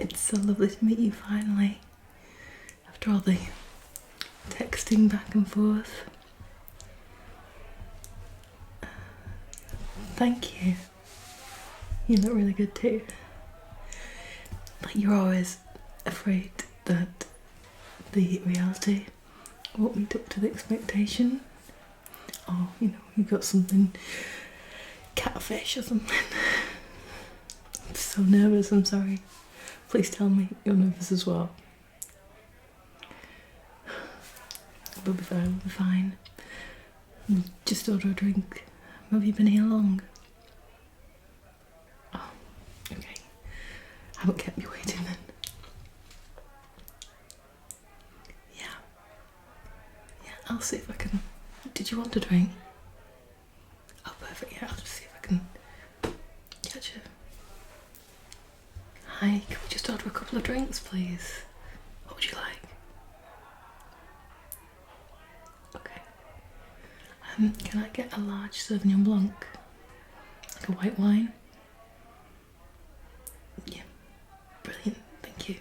It's so lovely to meet you finally, after all the texting back and forth. Thank you. You look really good too. Like, you're always afraid that the reality won't meet up to the expectation. Or, you know, you got something, catfish or something. I'm so nervous, I'm sorry. Please tell me you're nervous as well. We'll be fine, we'll be fine. Just order a drink. Have you been here long? Oh, okay. I haven't kept you waiting then. Yeah, I'll see if I can. Did you want a drink? Oh, perfect. Yeah, I'll just see if I can catch you. Hi, can we just order a couple of drinks, please? What would you like? Okay. Can I get a large Sauvignon Blanc? Like a white wine? Yeah, brilliant, thank you.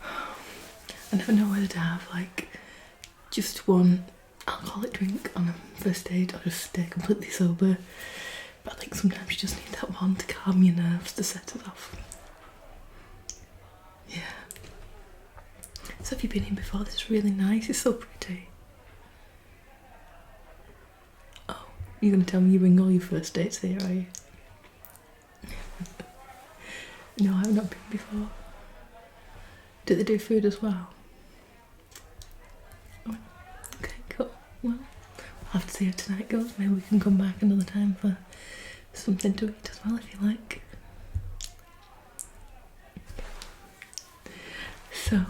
I never know whether to have like just one alcoholic drink on a first date or just stay completely sober. But I think sometimes you just need that one to calm your nerves, to set it off. Yeah. So have you been here before? This is really nice, it's so pretty. Oh, you're gonna tell me you bring all your first dates here, are you? No, I've not been before. Do they do food as well? Oh, okay, cool. Well, I'll have to see how tonight goes. Maybe we can come back another time for something to eat as well, if you like. So,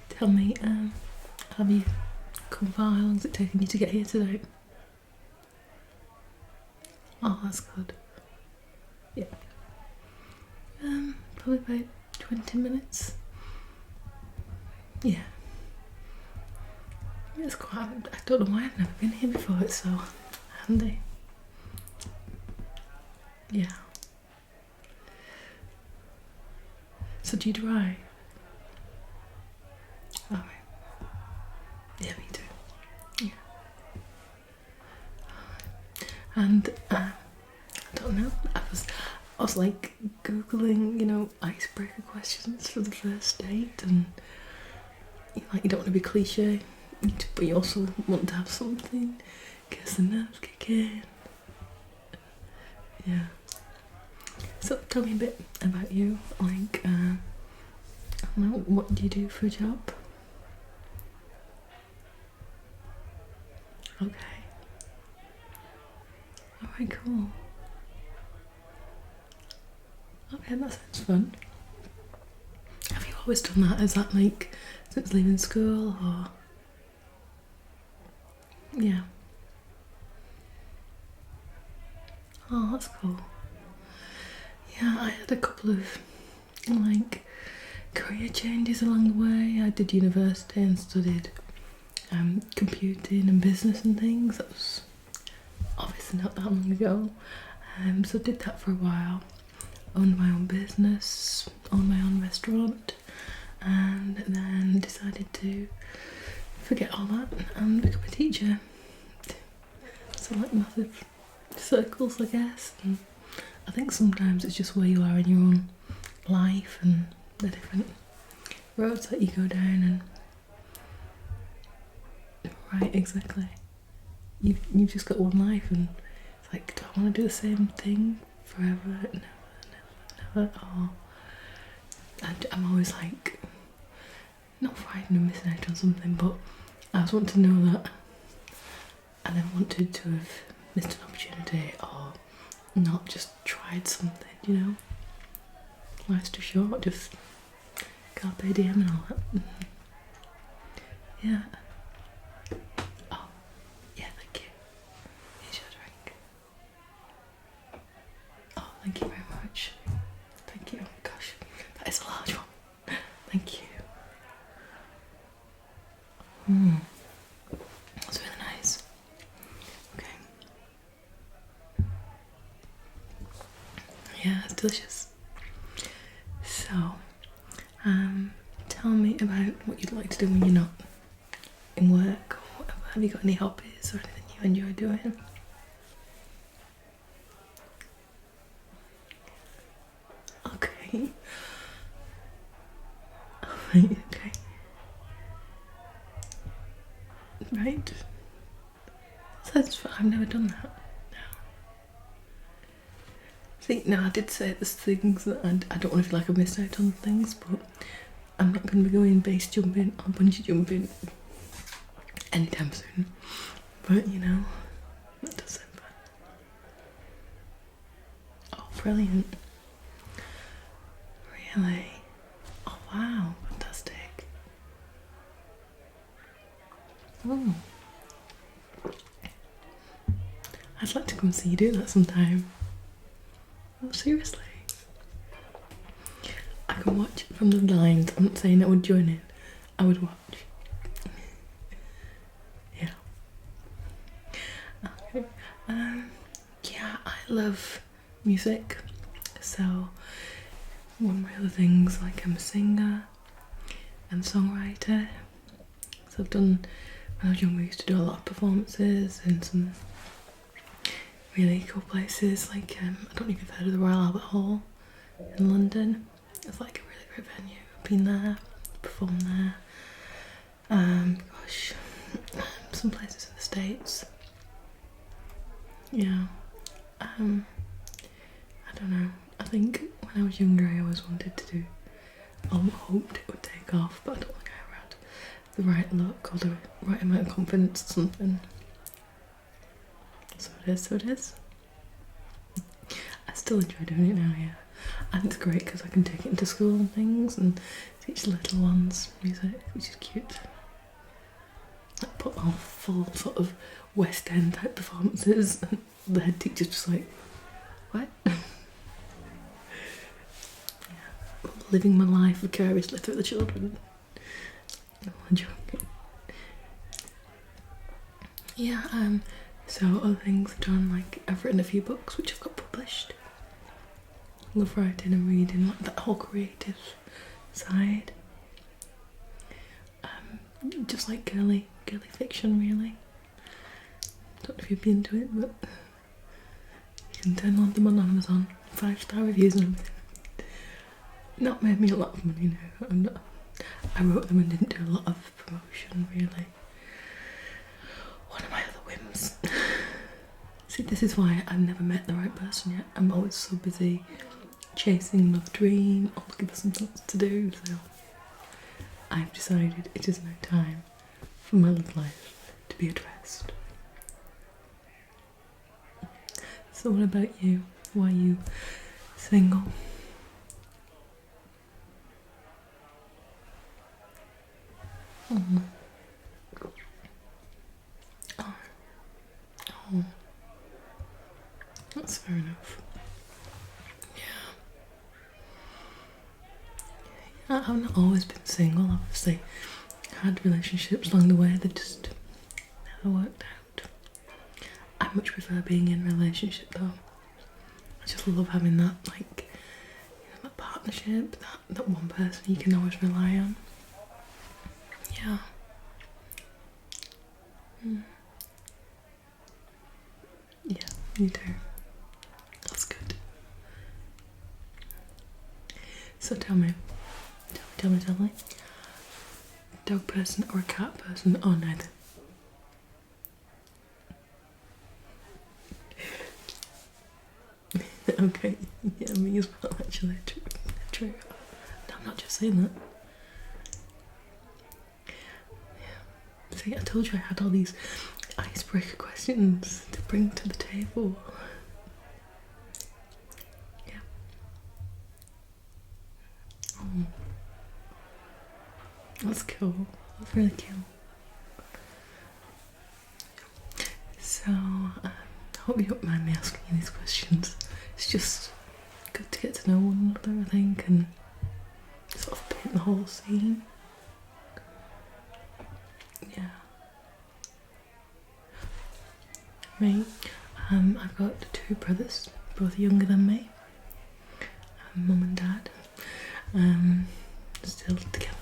tell me, have you come far? How long's it taken you to get here today? Oh, that's good. Yeah. Probably about 20 minutes. Yeah. It's quite, I don't know why I've never been here before, it's so handy. Yeah. So do you drive? Oh, right. Yeah, me too. Yeah. And I don't know, I was like googling, you know, icebreaker questions for the first date, and you don't want to be cliche, but you also want to have something in case the nerves kick in. Yeah. So tell me a bit about you, like, I don't know, what do you do for a job? Okay. Alright, cool. Okay, that sounds fun. Have you always done that? Is that like since leaving school, or? Yeah. Oh, that's cool. Yeah, I had a couple of like career changes along the way. I did university and studied computing and business and things. That was obviously not that long ago. So I did that for a while. Owned my own business, owned my own restaurant, and then decided to forget all that and become a teacher. So like massive circles, I guess. And I think sometimes it's just where you are in your own life and the different roads that you go down, and right, exactly. You've just got one life, and it's like, do I want to do the same thing forever? Never. Or I'm always like, not frightened of missing out on something, but I just want to know that I never wanted to have missed an opportunity or not just tried something, you know? Life's too short, just carpe diem and all that. Yeah. Oh, yeah, thank you. Here's your drink. Oh, thank you very much. Thank you. Oh my gosh, that is a large one. Thank you. That's really nice. Okay. Yeah, it's delicious. So, tell me about what you'd like to do when you're not in work, or whatever. Have you got any hobbies or anything you enjoy doing? Okay. Right, okay. Right. That's fun. I've never done that. No. See, no, I did say there's things that I don't want to feel like I've missed out on things, but I'm not going to be going base jumping or bungee jumping anytime soon. But, you know, that does sound fun. Oh, brilliant. Really? Oh, wow. Fantastic. Oh. I'd like to come see you do that sometime. Oh, seriously. I can watch from the lines. I'm not saying I would join in. I would watch. Yeah. Okay. Yeah, I love music. So one of my other things, like I'm a singer and songwriter. So I've done, when I was younger, I used to do a lot of performances in some really cool places, like I don't know if you've heard of the Royal Albert Hall in London. It's like a really great venue. I've been there, performed there. Gosh, some places in the States. Yeah. I don't know. I think when I was younger, I always wanted to do. Hoped it would take off, but I don't think I ever had the right look or the right amount of confidence or something. So it is. I still enjoy doing it now, yeah. And it's great because I can take it into school and things and teach the little ones music, which is cute. I put on full sort of West End type performances and the head teacher's just like, what? Yeah. Living my life vicariously through the children. I'm joking. Yeah, so other things I've done, like I've written a few books which I've got published. Love writing and reading, like that whole creative side. Just like girly fiction, really. Don't know if you'd be into it, but you can download them on Amazon. 5-star reviews and everything. Not made me a lot of money now. I wrote them and didn't do a lot of promotion, really. One of my other whims. See, this is why I've never met the right person yet. I'm always so busy chasing another dream or looking for something else to do, so I've decided it is now time for my love life to be addressed. So what about you? Why are you single? Oh. Oh. That's fair enough. Yeah. I've not always been single, obviously. I had relationships along the way that just never worked out. I much prefer being in a relationship though. I just love having that, like, that partnership, that one person you can always rely on. Yeah. Yeah, me too. That's good. So tell me. Dog person or a cat person or neither? Okay, yeah, me as well, actually. True. No, I'm not just saying that. Yeah. See, I told you I had all these icebreaker questions to bring to the table. Yeah. Oh. That's cool. That's really cool. So, I hope you don't mind me asking you these questions. It's just good to get to know one another, I think, and sort of paint the whole scene. Yeah. Me, I've got 2 brothers, both younger than me, mum and dad. still together,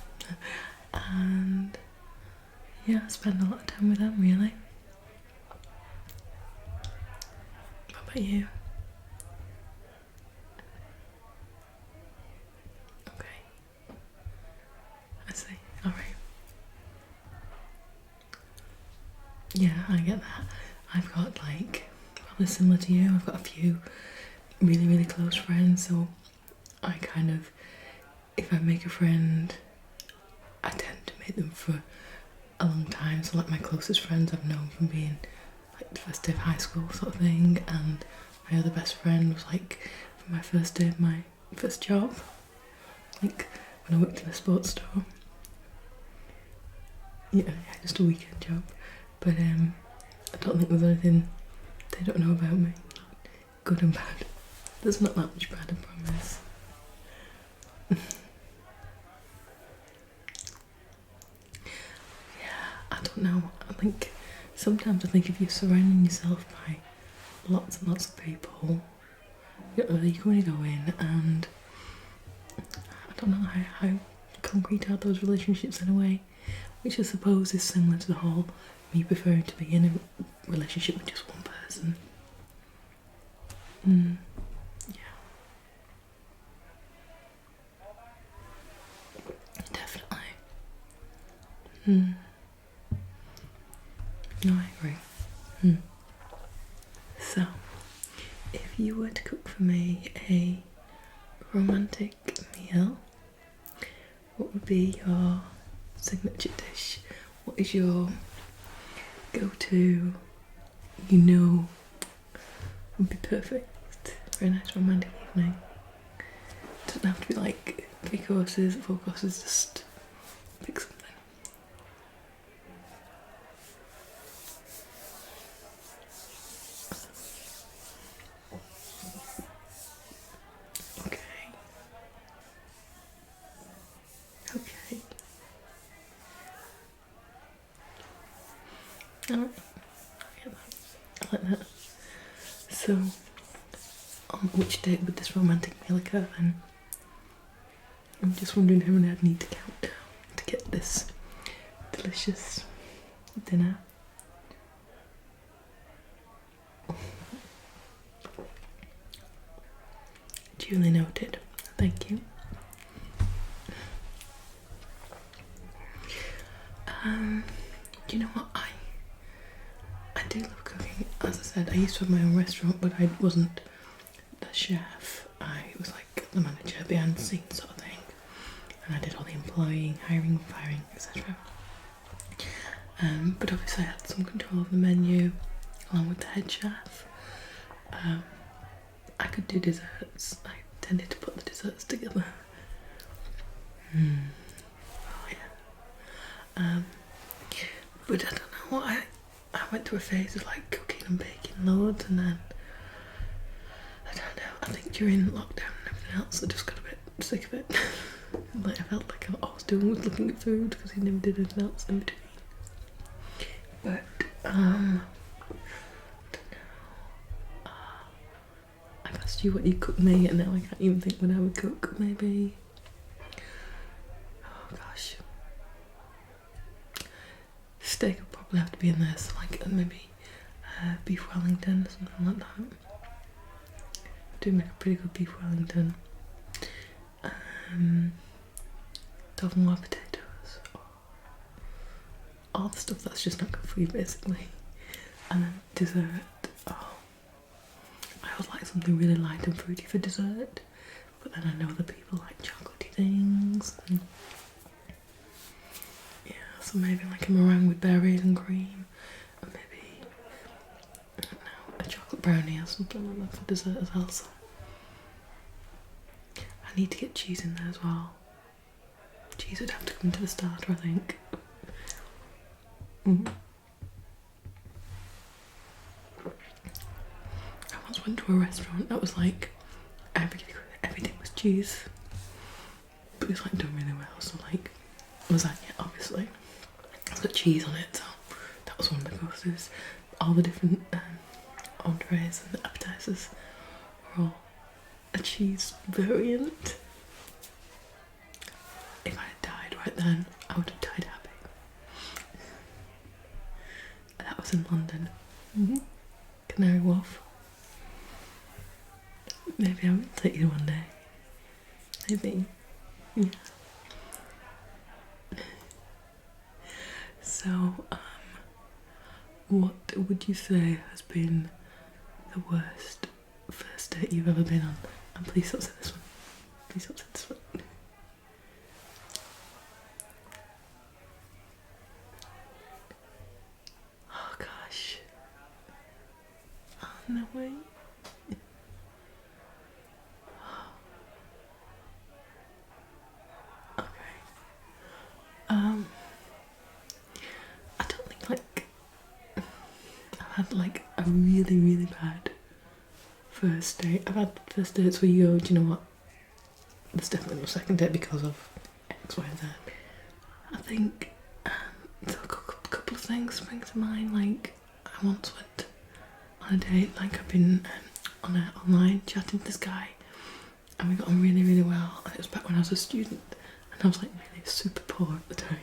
and yeah, I spend a lot of time with them really. What about you? Okay, I see. Alright. Yeah, I get that. I've got like, probably similar to you, I've got a few really, really close friends, so I kind of, if I make a friend, I tend to make them for a long time. So like my closest friends I've known from being like the first day of high school sort of thing, and my other best friend was like from my first day of my first job, like when I worked in a sports store. Yeah, just a weekend job. But I don't think there's anything they don't know about me, good and bad. There's not that much bad, I promise. Yeah, I don't know. I think sometimes if you're surrounding yourself by lots and lots of people, you can only go in, and I don't know how concrete are those relationships in a way, which I suppose is similar to the whole me preferring to be in a relationship with just one person. Yeah. Definitely. No, I agree. So, if you were to cook for me a romantic meal, what would be your signature dish? What is your go-to, would be perfect for a nice romantic evening? It doesn't have to be like 3 courses, 4 courses, just pick something. Okay. Alright, I like that. So, on which date would this romantic meal occur then? I'm just wondering how many I'd need to count down to get this delicious dinner. Duly noted. Thank you. Do you know what? I do love cooking. As I said, I used to have my own restaurant, but I wasn't the chef. I was like the manager, behind the scenes sort of thing, and I did all the employing, hiring, firing, etc. But obviously I had some control of the menu along with the head chef. I could do desserts. I tended to put the desserts together. Oh yeah. But I don't know what I went through a phase of like cooking and baking loads, and then I don't know, I think during lockdown and everything else I just got a bit sick of it. Like I felt like all I was doing was looking at food because he never did anything else in between. But I don't know. I've asked you what you cook me, and now I can't even think what I would cook. Maybe, oh gosh, steak would probably have to be in there, so like maybe beef Wellington or something like that. I do make a pretty good beef Wellington. Dauphinoise potatoes, all the stuff that's just not good for you basically. And then dessert, I always like something really light and fruity for dessert, but then I know that people like chocolatey things. And yeah, so maybe like a meringue with berries and cream, or maybe, I don't know, a chocolate brownie or something like that for dessert as well. So I need to get cheese in there as well. Cheese would have to come into the starter, I think. I once went to a restaurant that was like everything was cheese, but it was like done really well. So like lasagna, obviously, it's got cheese on it, so that was one of the courses. All the different entrees and appetizers were all a cheese variant. right then, I would have died happy. That was in London. Canary Wharf. Maybe I will take you one day. Maybe. Yeah. So, what would you say has been the worst first date you've ever been on? And please don't say this one. Please don't say this one. Oh gosh. Oh no way. Okay. I don't think like I've had like a really, really bad first date. I've had first dates where you go, do you know what? There's definitely no second date because of X, Y, and Z. I think so a couple of things spring to mind. Like I once went on a date. Like I've been on a online chatting with this guy, and we got on really, really well. And it was back when I was a student, and I was like really super poor at the time.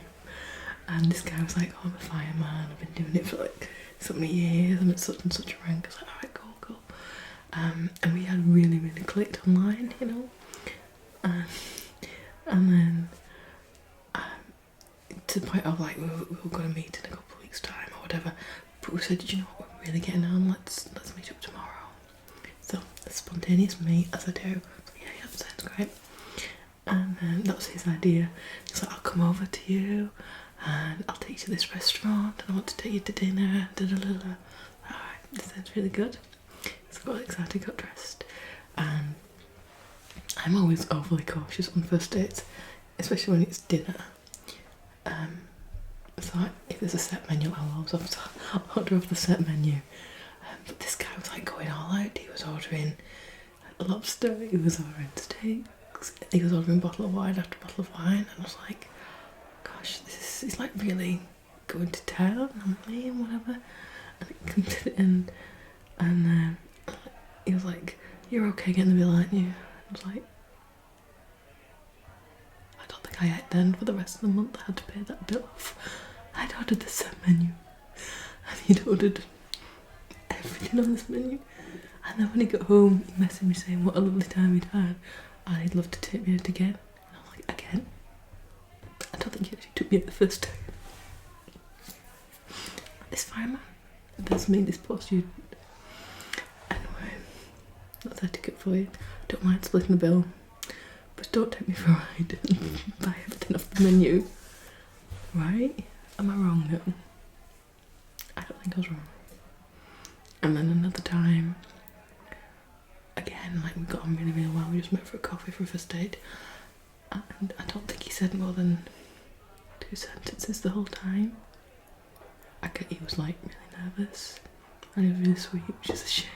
And this guy was like, "Oh, I'm a fireman. I've been doing it for like so many years. I'm at such and such a rank." I was like, "Alright, cool." And we had really, really clicked online, you know. And then to the point of like we were going to meet in a couple of weeks' time or whatever. But we said, "You know what, we're really getting on. Let's meet up tomorrow." So a spontaneous meet, as I do. So, yeah, sounds great. And that was his idea. He's like, "I'll come over to you and I'll take you to this restaurant and I want to take you to dinner." Alright, this sounds really good. So I got excited, got dressed. And I'm always overly cautious on first dates, especially when it's dinner. So if there's a set menu, I'll always have to order off the set menu. But this guy was like going all out. He was ordering lobster, he was ordering steaks, he was ordering bottle of wine after bottle of wine, and I was like, gosh, this is like really going to town on me and whatever. And it comes to the end, and he was like, "You're okay getting the bill, aren't you?" I was like, I don't think I ate then for the rest of the month. I had to pay that bill off. I'd ordered the set menu, and he'd ordered everything on this menu. And then when he got home, he messaged me saying what a lovely time he'd had and he'd love to take me out again. And I was like, again? I don't think he actually took me out the first time. This fireman, that's me, this poor student. Anyway, that's etiquette for you. Don't mind splitting the bill, but don't take me for a ride and buy everything off the menu. Right? Am I wrong now? I don't think I was wrong. And then another time, again, like we got on really, really well. We just met for a coffee for a first date. And I don't think he said more than 2 sentences the whole time. I get he was like really nervous and he was really sweet, which is a shame.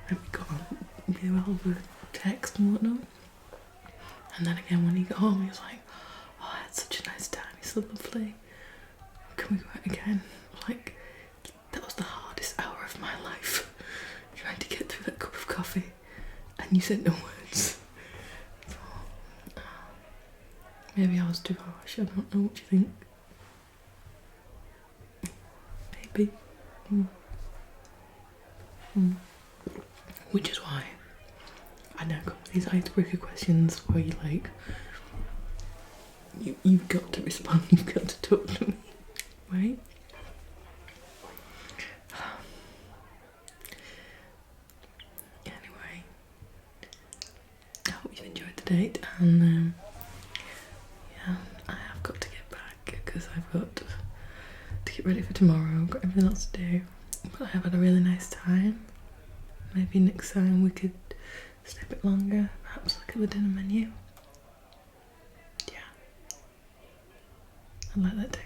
And we got on really well over text and whatnot. And then again when he got home, he was like, "Oh, I had such a nice time, he's so lovely. Can we go out again?" Like, that was the hardest hour of my life, trying to get through that cup of coffee, and you said no words. So, maybe I was too harsh, I don't know, what do you think? Maybe. Which is why I now come with these icebreaker questions where you like, you've got to respond, you've got to talk to me, right? Anyway, I hope you've enjoyed the date, and yeah, I have got to get back because I've got to get ready for tomorrow. I've got everything else to do, but I have had a really nice time. Maybe next time we could stay a bit longer, perhaps look at the dinner menu. Yeah, I like that too.